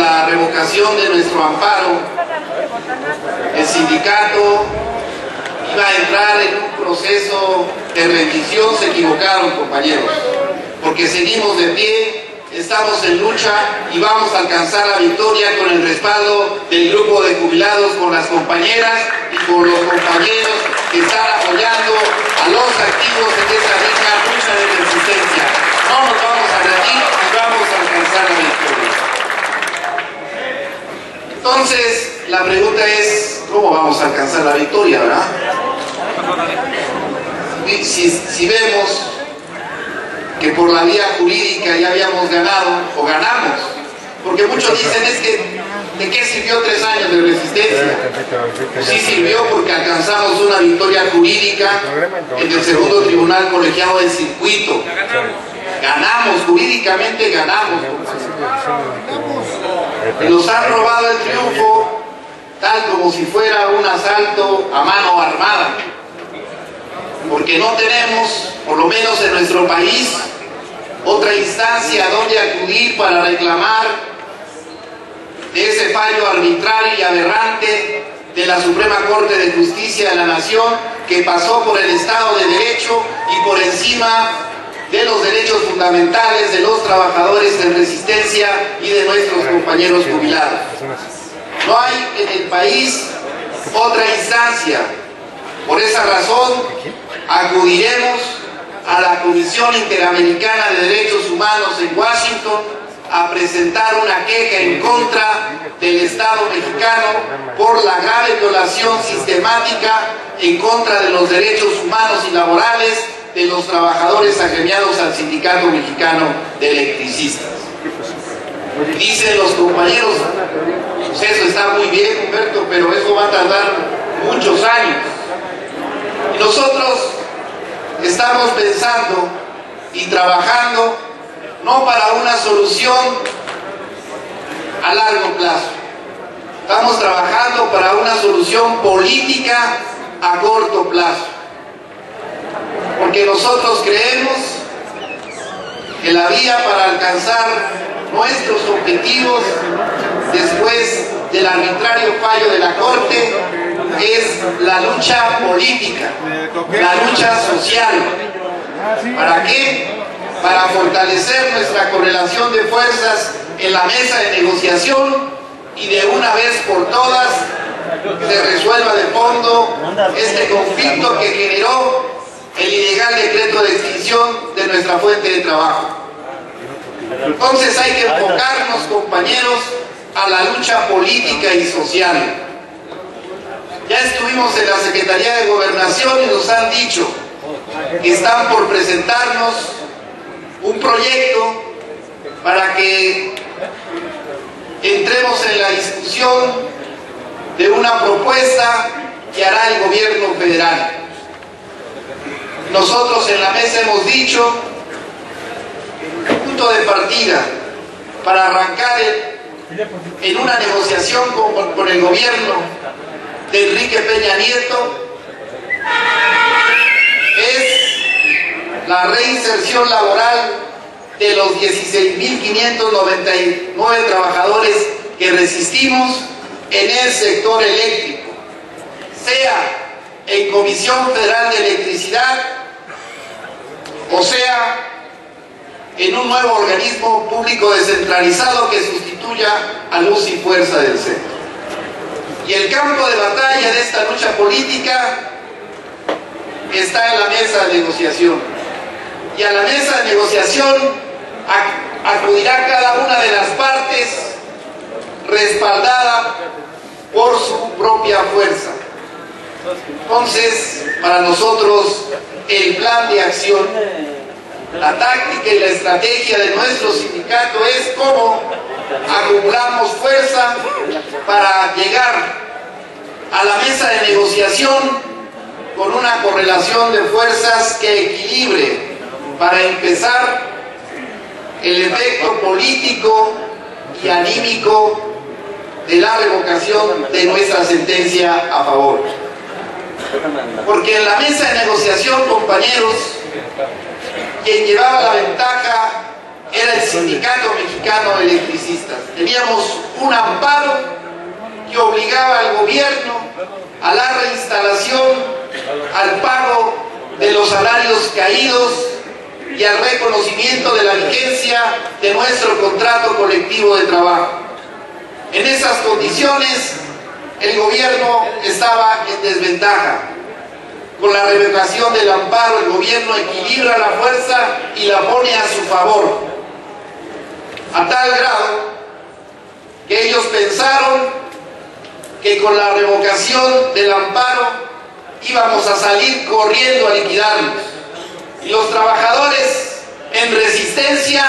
la revocación de nuestro amparo, el sindicato iba a entrar en un proceso de rendición. Se equivocaron, compañeros, porque seguimos de pie, estamos en lucha y vamos a alcanzar la victoria con el respaldo del grupo de jubilados, con las compañeras y con los compañeros que están apoyando a los activos en esta misma lucha de resistencia. No nos vamos a rendir y vamos a alcanzar la victoria. Entonces, la pregunta es, ¿cómo vamos a alcanzar la victoria, verdad? Si vemos que por la vía jurídica ya habíamos ganado o ganamos, porque muchos dicen es que ¿de qué sirvió 3 años de resistencia? Pues sí sirvió porque alcanzamos una victoria jurídica en el segundo tribunal colegiado del circuito. Ganamos, jurídicamente ganamos. Y nos han robado el triunfo tal como si fuera un asalto a mano armada, porque no tenemos, por lo menos en nuestro país, otra instancia a donde acudir para reclamar de ese fallo arbitrario y aberrante de la Suprema Corte de Justicia de la Nación, que pasó por el Estado de Derecho y por encima de los derechos fundamentales de los trabajadores de resistencia y de nuestros compañeros jubilados. No hay en el país otra instancia. Por esa razón acudiremos a la Comisión Interamericana de Derechos Humanos en Washington a presentar una queja en contra del Estado mexicano por la grave violación sistemática en contra de los derechos humanos y laborales de los trabajadores agremiados al Sindicato Mexicano de Electricistas. Dicen los compañeros, pues eso está muy bien, Humberto, pero eso va a tardar muchos años. Y nosotros estamos pensando y trabajando no para una solución a largo plazo. Estamos trabajando para una solución política a corto plazo. Porque nosotros creemos que la vía para alcanzar nuestros objetivos después del arbitrario fallo de la Corte es la lucha política, la lucha social. ¿Para qué? Para fortalecer nuestra correlación de fuerzas en la mesa de negociación y de una vez por todas se resuelva de fondo este conflicto que generó el ilegal decreto de extinción de nuestra fuente de trabajo. Entonces hay que enfocarnos, compañeros, a la lucha política y social. Ya estuvimos en la Secretaría de Gobernación y nos han dicho que están por presentarnos un proyecto para que entremos en la discusión de una propuesta que hará el gobierno federal. Nosotros en la mesa hemos dicho punto de partida para arrancar en una negociación con el gobierno de Enrique Peña Nieto es la reinserción laboral de los 16.599 trabajadores que resistimos en el sector eléctrico, sea en Comisión Federal de Electricidad o sea en un nuevo organismo público descentralizado que sustituya a Luz y Fuerza del Centro. Y el campo de batalla de esta lucha política está en la mesa de negociación. Y a la mesa de negociación acudirá cada una de las partes respaldada por su propia fuerza. Entonces, para nosotros, el plan de acción, la táctica y la estrategia de nuestro sindicato es cómo acumulamos fuerza para llegar a la mesa de negociación con una correlación de fuerzas que equilibre, para empezar, el efecto político y anímico de la revocación de nuestra sentencia a favor. Porque en la mesa de negociación, compañeros, quien llevaba la ventaja era el Sindicato Mexicano de Electricistas. Teníamos un amparo que obligaba al gobierno a la reinstalación, al pago de los salarios caídos y al reconocimiento de la vigencia de nuestro contrato colectivo de trabajo. En esas condiciones, el gobierno estaba en desventaja. Con la revocación del amparo, el gobierno equilibra la fuerza y la pone a su favor, a tal grado que ellos pensaron que con la revocación del amparo íbamos a salir corriendo a liquidarnos. Y los trabajadores en resistencia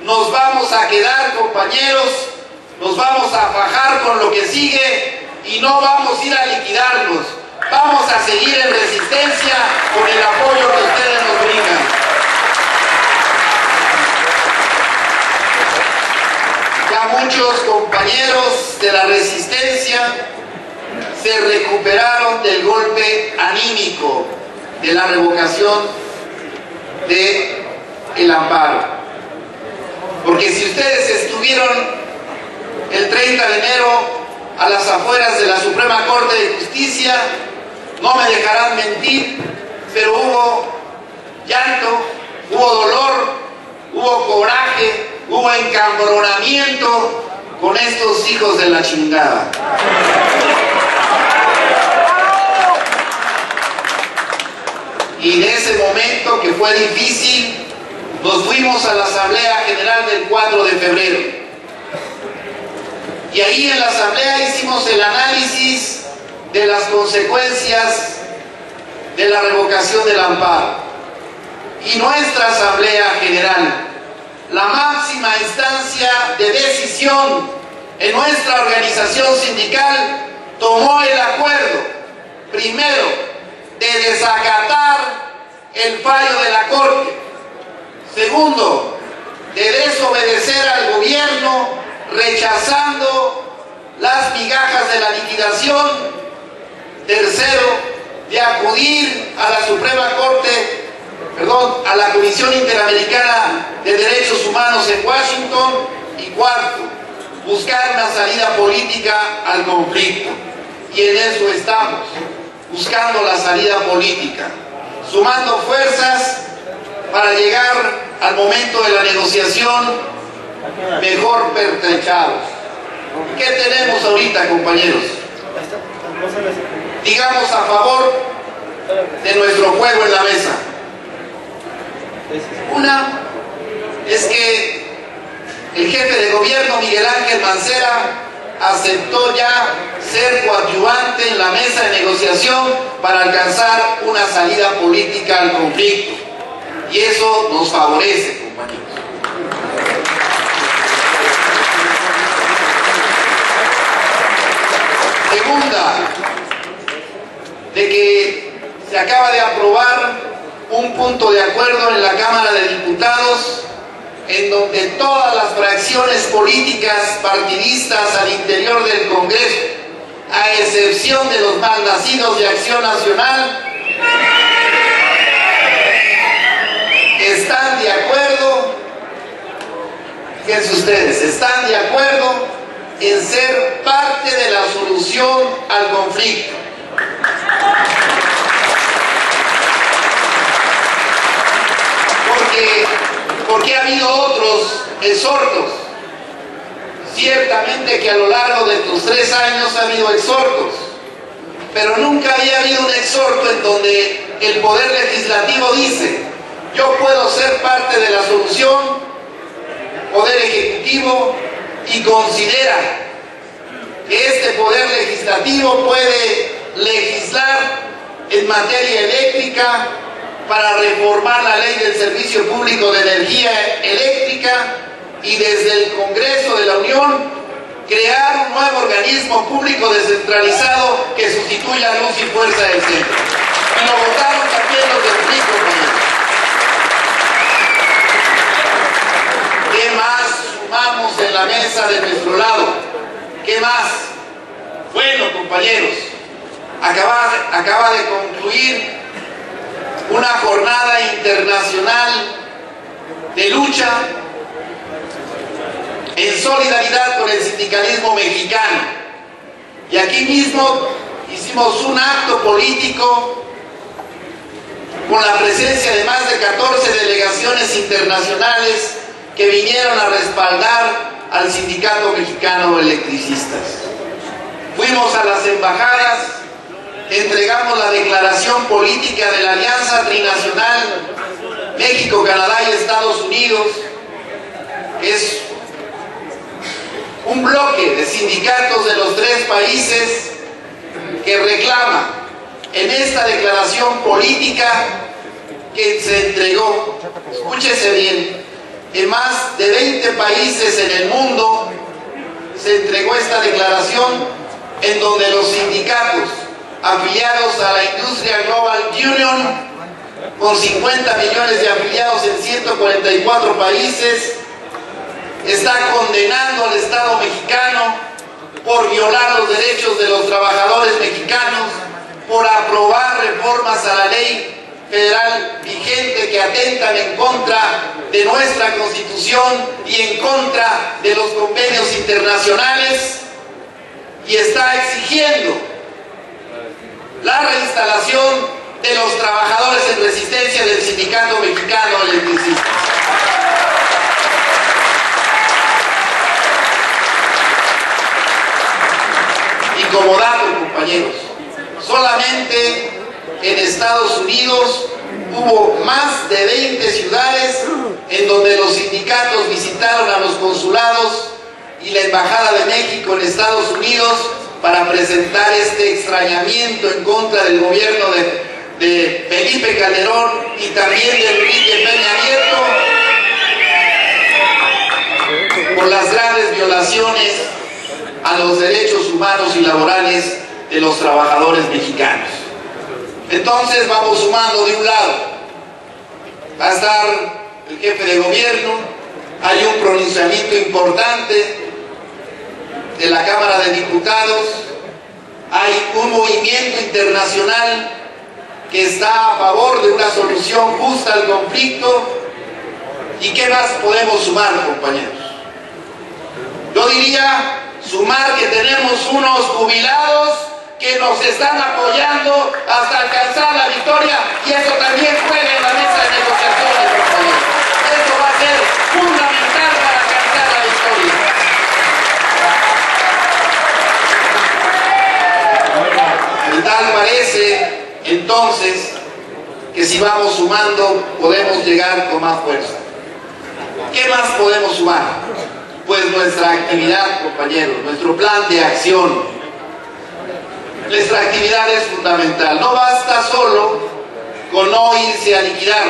nos vamos a quedar, compañeros, nos vamos a fajar con lo que sigue y no vamos a ir a liquidarnos. Vamos a seguir en resistencia con el apoyo que ustedes nos brindan. Ya muchos compañeros de la resistencia se recuperaron del golpe anímico de la revocación del amparo. Porque si ustedes estuvieron el 30 de enero a las afueras de la Suprema Corte de Justicia, no me dejarán mentir, pero hubo llanto, hubo dolor, hubo coraje, hubo encabronamiento con estos hijos de la chingada. Y de ese momento, que fue difícil, nos fuimos a la Asamblea General del 4 de febrero. Y ahí en la Asamblea hicimos el análisis de las consecuencias de la revocación del amparo. Y nuestra Asamblea General, la máxima instancia de decisión en nuestra organización sindical, tomó el acuerdo, primero, de desacatar el fallo de la Corte, segundo, de desobedecer al gobierno, rechazando las migajas de la liquidación, tercero, de acudir a la Suprema Corte, a la Comisión Interamericana de Derechos Humanos en Washington, y cuarto, buscar una salida política al conflicto. Y en eso estamos, buscando la salida política, sumando fuerzas para llegar al momento de la negociación mejor pertrechados. ¿Qué tenemos ahorita, compañeros? Digamos a favor de nuestro juego en la mesa. Una es que el jefe de gobierno, Miguel Ángel Mancera, aceptó ya ser coadyuvante en la mesa de negociación para alcanzar una salida política al conflicto. Y eso nos favorece, compañeros. Segunda, de que se acaba de aprobar un punto de acuerdo en la Cámara de Diputados, en donde todas las fracciones políticas partidistas al interior del Congreso, a excepción de los malnacidos de Acción Nacional, están de acuerdo, fíjense ustedes, están de acuerdo en ser parte de la solución al conflicto. Porque ha habido otros exhortos. Ciertamente que a lo largo de estos 3 años ha habido exhortos, pero nunca había habido un exhorto en donde el Poder Legislativo dice: yo puedo ser parte de la solución, Poder Ejecutivo, y considera que este Poder Legislativo puede legislar en materia eléctrica para reformar la ley del Servicio Público de Energía Eléctrica y desde el Congreso de la Unión crear un nuevo organismo público descentralizado que sustituya a Luz y Fuerza del Centro. Y lo votaron también los del PRI, compañeros. ¿Qué más sumamos en la mesa de nuestro lado? ¿Qué más? Bueno, compañeros, acaba de concluir una jornada internacional de lucha en solidaridad con el sindicalismo mexicano. Y aquí mismo hicimos un acto político con la presencia de más de 14 delegaciones internacionales que vinieron a respaldar al Sindicato Mexicano de Electricistas. Fuimos a las embajadas, entregamos la declaración política de la Alianza Trinacional México, Canadá y Estados Unidos. Es un bloque de sindicatos de los tres países que reclama en esta declaración política que se entregó, escúchese bien, en más de 20 países en el mundo se entregó esta declaración, en donde los sindicatos afiliados a la Industrial Global Union, con 50 millones de afiliados en 144 países, está condenando al Estado mexicano por violar los derechos de los trabajadores mexicanos, por aprobar reformas a la ley federal vigente que atentan en contra de nuestra Constitución y en contra de los convenios internacionales, y está exigiendo la reinstalación de los trabajadores en resistencia del Sindicato Mexicano de Electricistas. Y como dato, compañeros, solamente en Estados Unidos hubo más de 20 ciudades en donde los sindicatos visitaron a los consulados y la Embajada de México en Estados Unidos para presentar este extrañamiento en contra del gobierno de Felipe Calderón y también de Enrique Peña Nieto por las grandes violaciones a los derechos humanos y laborales de los trabajadores mexicanos. Entonces vamos sumando. De un lado va a estar el jefe de gobierno, hay un pronunciamiento importante de la Cámara de Diputados, hay un movimiento internacional que está a favor de una solución justa al conflicto. ¿Y qué más podemos sumar, compañeros? Yo diría sumar que tenemos unos jubilados que nos están apoyando hasta alcanzar la victoria, y eso también juega en la mesa de negociaciones, compañeros. Eso va a ser fundamental para alcanzar la victoria. Y tal parece entonces que si vamos sumando podemos llegar con más fuerza. ¿Qué más podemos sumar? Pues nuestra actividad, compañeros, nuestro plan de acción. Nuestra actividad es fundamental. No basta solo con no irse a liquidar.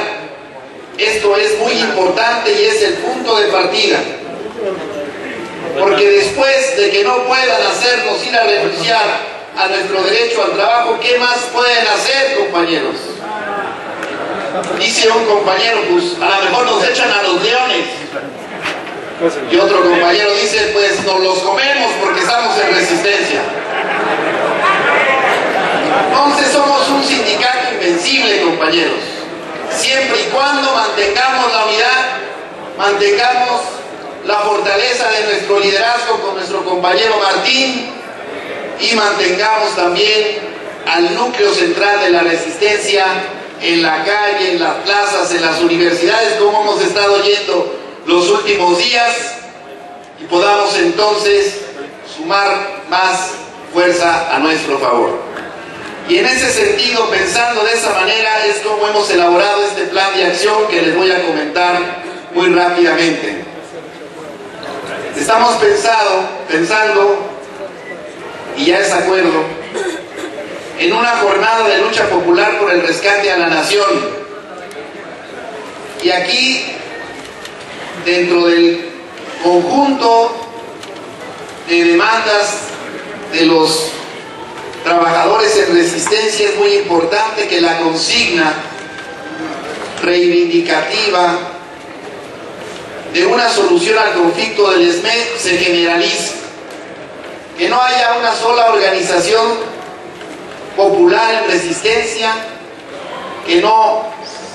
Esto es muy importante y es el punto de partida. Porque después de que no puedan hacernos ir a renunciar a nuestro derecho al trabajo, ¿qué más pueden hacer, compañeros? Dice un compañero, pues a lo mejor nos echan a los leones. Y otro compañero dice, pues nos los comemos porque estamos en resistencia. Entonces somos un sindicato invencible, compañeros, siempre y cuando mantengamos la unidad, mantengamos la fortaleza de nuestro liderazgo con nuestro compañero Martín, y mantengamos también al núcleo central de la resistencia en la calle, en las plazas, en las universidades, como hemos estado yendo los últimos días, y podamos entonces sumar más fuerza a nuestro favor. Y en ese sentido, pensando de esa manera, es como hemos elaborado este plan de acción que les voy a comentar muy rápidamente. Estamos pensando, y ya es acuerdo, en una jornada de lucha popular por el rescate a la nación. Y aquí, dentro del conjunto de demandas de los trabajadores en resistencia, es muy importante que la consigna reivindicativa de una solución al conflicto del SME se generalice, que no haya una sola organización popular en resistencia que no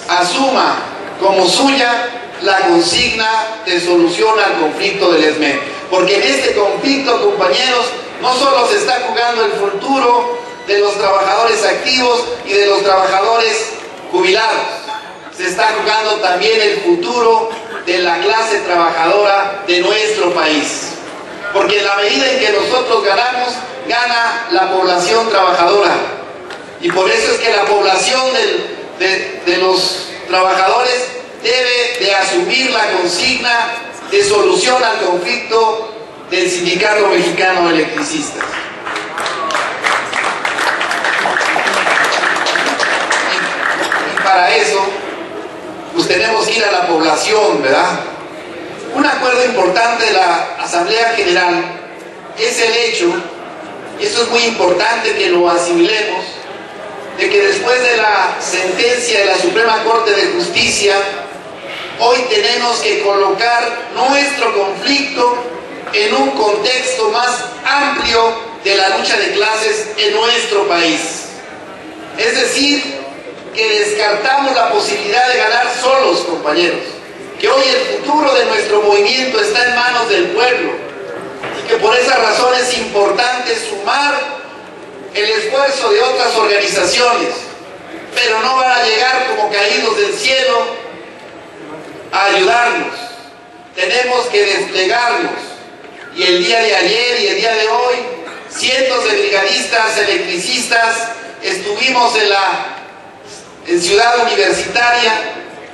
asuma como suya la consigna de solución al conflicto del ESMED. Porque en este conflicto, compañeros, no solo se está jugando el futuro de los trabajadores activos y de los trabajadores jubilados, se está jugando también el futuro de la clase trabajadora de nuestro país. Porque en la medida en que nosotros ganamos, gana la población trabajadora. Y por eso es que la población de los trabajadores debe de asumir la consigna de solución al conflicto del Sindicato Mexicano de Electricistas. Y para eso, pues tenemos que ir a la población, ¿verdad? Un acuerdo importante de la Asamblea General es el hecho, y esto es muy importante que lo asimilemos, de que después de la sentencia de la Suprema Corte de Justicia, hoy tenemos que colocar nuestro conflicto en un contexto más amplio de la lucha de clases en nuestro país. Es decir, que descartamos la posibilidad de ganar solos, compañeros, que hoy el futuro de nuestro movimiento está en manos del pueblo y que por esa razón es importante sumar el esfuerzo de otras organizaciones, pero no van a llegar como caídos del cielo a ayudarnos. Tenemos que desplegarnos, y el día de ayer y el día de hoy cientos de brigadistas electricistas estuvimos en Ciudad Universitaria,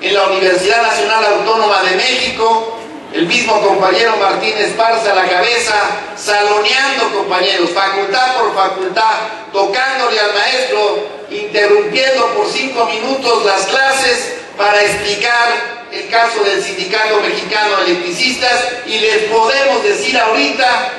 en la Universidad Nacional Autónoma de México, el mismo compañero Martín Esparza a la cabeza, saloneando, compañeros, facultad por facultad, tocándole al maestro, interrumpiendo por 5 minutos las clases para explicar el caso del Sindicato Mexicano de Electricistas. Y les podemos decir ahorita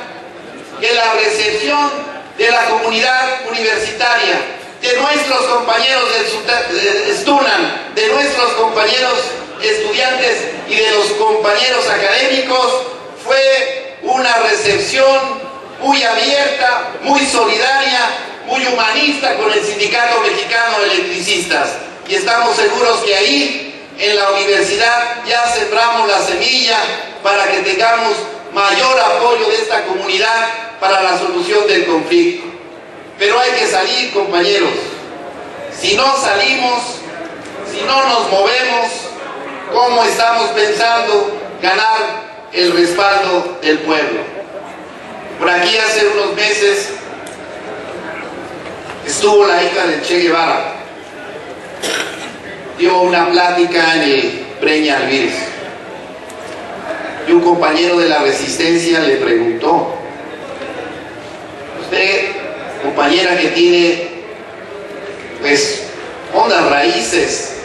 que la recepción de la comunidad universitaria, de nuestros compañeros del STUNAM, de nuestros compañeros estudiantes y de los compañeros académicos, fue una recepción muy abierta, muy solidaria, muy humanista con el Sindicato Mexicano de Electricistas. Y estamos seguros que ahí, en la universidad, ya sembramos la semilla para que tengamos mayor apoyo de esta comunidad para la solución del conflicto. Pero hay que salir, compañeros. Si no salimos, si no nos movemos, ¿cómo estamos pensando ganar el respaldo del pueblo? Por aquí hace unos meses estuvo la hija del Che Guevara, dio una plática en el Breña Alvírez, y un compañero de la Resistencia le preguntó: usted, compañera que tiene pues hondas raíces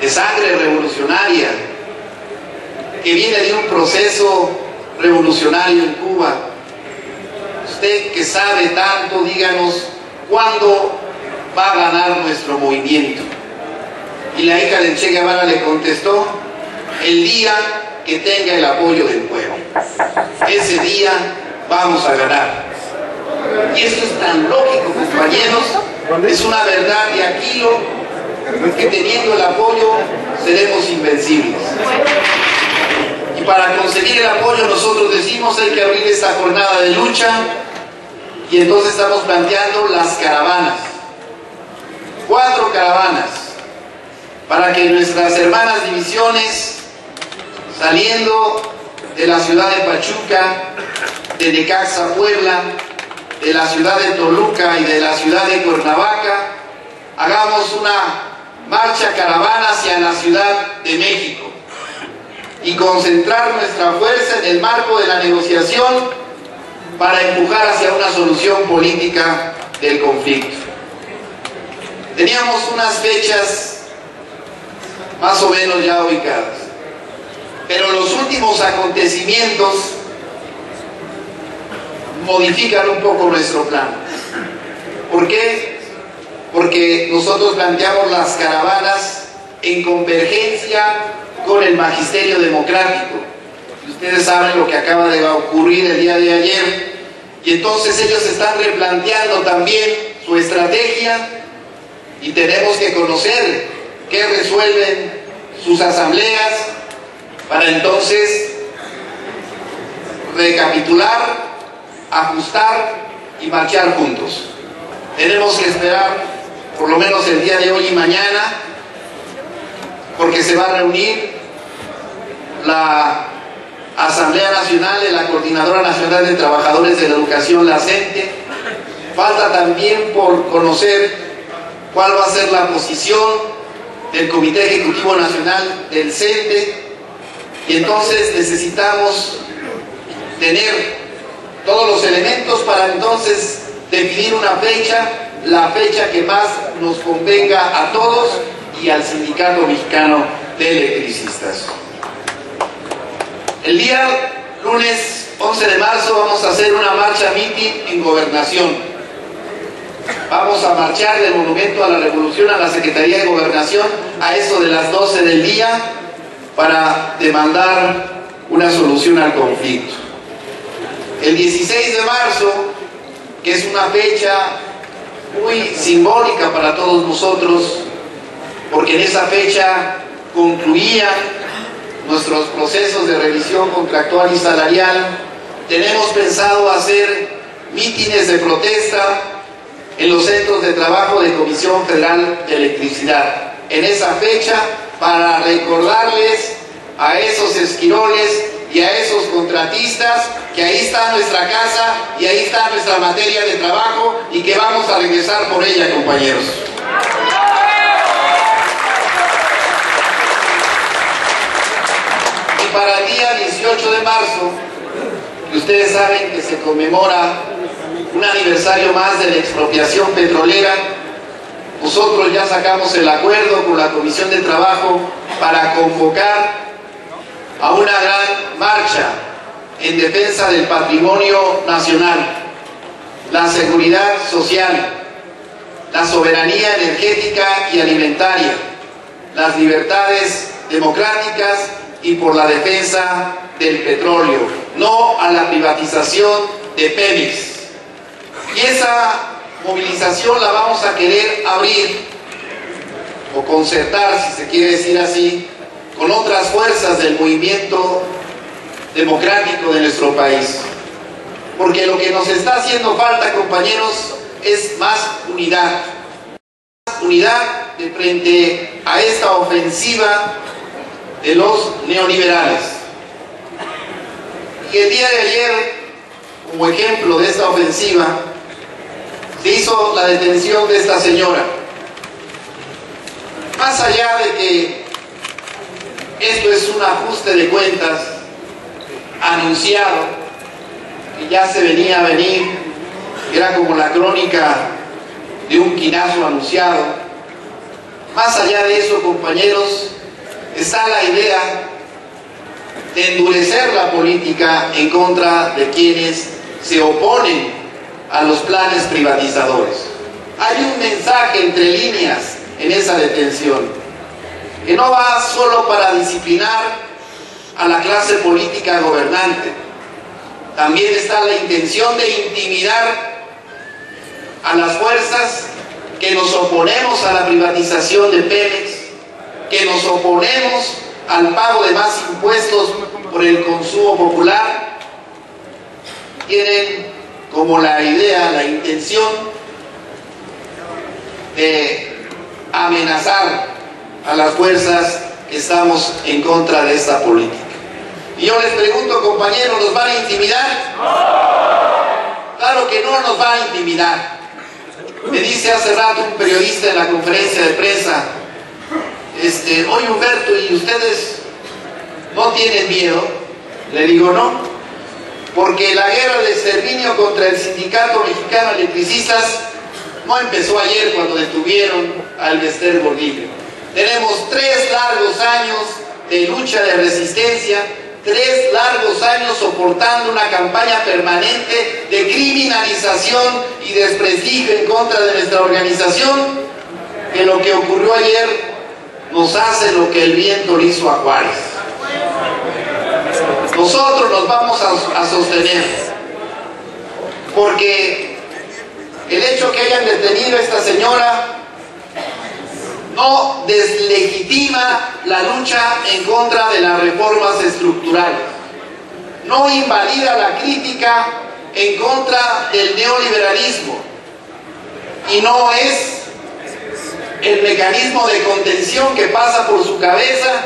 de sangre revolucionaria, que viene de un proceso revolucionario en Cuba, usted que sabe tanto, díganos ¿cuándo va a ganar nuestro movimiento? Y la hija del Che Guevara le contestó: el día que tenga el apoyo del pueblo, ese día vamos a ganar. Y esto es tan lógico, compañeros, es una verdad de Aquilo, que teniendo el apoyo seremos invencibles. Y para conseguir el apoyo nosotros decimos hay que abrir esta jornada de lucha, y entonces estamos planteando las caravanas, 4 caravanas, para que nuestras hermanas divisiones, saliendo de la ciudad de Pachuca, de Necaxa, Puebla, de la ciudad de Toluca y de la ciudad de Cuernavaca, hagamos una marcha caravana hacia la Ciudad de México y concentrar nuestra fuerza en el marco de la negociación para empujar hacia una solución política del conflicto. Teníamos unas fechas más o menos ya ubicadas, pero los últimos acontecimientos modifican un poco nuestro plan. ¿Por qué? Porque nosotros planteamos las caravanas en convergencia con el magisterio democrático. Y ustedes saben lo que acaba de ocurrir el día de ayer, y entonces ellos están replanteando también su estrategia, y tenemos que conocer qué resuelven sus asambleas para entonces recapitular, ajustar y marchar juntos. Tenemos que esperar por lo menos el día de hoy y mañana, porque se va a reunir la Asamblea Nacional de la Coordinadora Nacional de Trabajadores de la Educación, la CENTE. Falta también por conocer cuál va a ser la posición del Comité Ejecutivo Nacional del CENTE, y entonces necesitamos tener todos los elementos para entonces definir una fecha, la fecha que más nos convenga a todos y al Sindicato Mexicano de Electricistas. El día lunes 11 de marzo vamos a hacer una marcha mitin en Gobernación. Vamos a marchar del Monumento a la Revolución a la Secretaría de Gobernación a eso de las 12 del día para demandar una solución al conflicto. El 16 de marzo, que es una fecha muy simbólica para todos nosotros, porque en esa fecha concluían nuestros procesos de revisión contractual y salarial, tenemos pensado hacer mítines de protesta en los centros de trabajo de Comisión Federal de Electricidad. En esa fecha, para recordarles a esos esquiroles y a esos contratistas que ahí está nuestra casa y ahí está nuestra materia de trabajo y que vamos a regresar por ella, compañeros. Y para el día 18 de marzo, que ustedes saben que se conmemora un aniversario más de la expropiación petrolera, nosotros ya sacamos el acuerdo con la Comisión de Trabajo para convocar a una gran marcha en defensa del patrimonio nacional, la seguridad social, la soberanía energética y alimentaria, las libertades democráticas y por la defensa del petróleo, no a la privatización de Pemex. Y esa movilización la vamos a querer abrir o concertar, si se quiere decir así, con otras fuerzas del movimiento democrático de nuestro país. Porque lo que nos está haciendo falta, compañeros, es más unidad. Unidad de frente a esta ofensiva de los neoliberales. Y el día de ayer, como ejemplo de esta ofensiva, se hizo la detención de esta señora. Más allá de que esto es un ajuste de cuentas anunciado, que ya se venía a venir, era como la crónica de un quinazo anunciado. Más allá de eso, compañeros, está la idea de endurecer la política en contra de quienes se oponen a los planes privatizadores. Hay un mensaje entre líneas en esa detención, que no va solo para disciplinar a la clase política gobernante, también está la intención de intimidar a las fuerzas que nos oponemos a la privatización de Pemex, que nos oponemos al pago de más impuestos por el consumo popular. Tienen como la idea, la intención de amenazar a las fuerzas que estamos en contra de esta política. Y yo les pregunto, compañeros, ¿nos van a intimidar? Claro que no nos va a intimidar. Me dice hace rato un periodista en la conferencia de prensa, oye Humberto, ¿y ustedes no tienen miedo? Le digo no, porque la guerra de exterminio contra el Sindicato Mexicano de Electricistas no empezó ayer cuando detuvieron a Elbester Gordillo. Tenemos 3 largos años de lucha de resistencia, 3 largos años soportando una campaña permanente de criminalización y desprestigio en contra de nuestra organización, que lo que ocurrió ayer nos hace lo que el viento le hizo a Juárez. Nosotros nos vamos a sostener, porque el hecho que hayan detenido a esta señora no deslegitima la lucha en contra de las reformas estructurales, no invalida la crítica en contra del neoliberalismo y no es el mecanismo de contención que pasa por su cabeza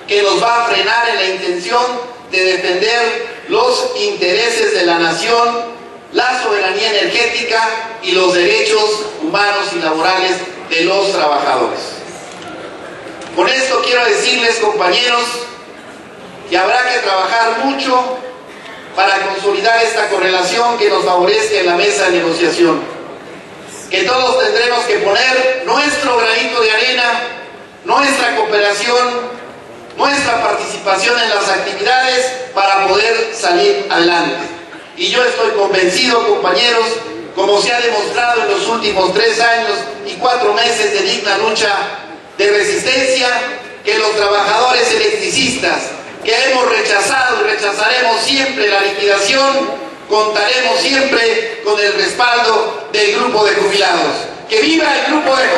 que nos va a frenar en la intención de defender los intereses de la nación, la soberanía energética y los derechos humanos y laborales de los trabajadores. Con esto quiero decirles, compañeros, que habrá que trabajar mucho para consolidar esta correlación que nos favorezca en la mesa de negociación, que todos tendremos que poner nuestro granito de arena, nuestra cooperación, nuestra participación en las actividades para poder salir adelante. Y yo estoy convencido, compañeros, como se ha demostrado en los últimos 3 años y 4 meses de digna lucha de resistencia, que los trabajadores electricistas que hemos rechazado y rechazaremos siempre la liquidación, contaremos siempre con el respaldo del grupo de jubilados. ¡Que viva el grupo de jubilados!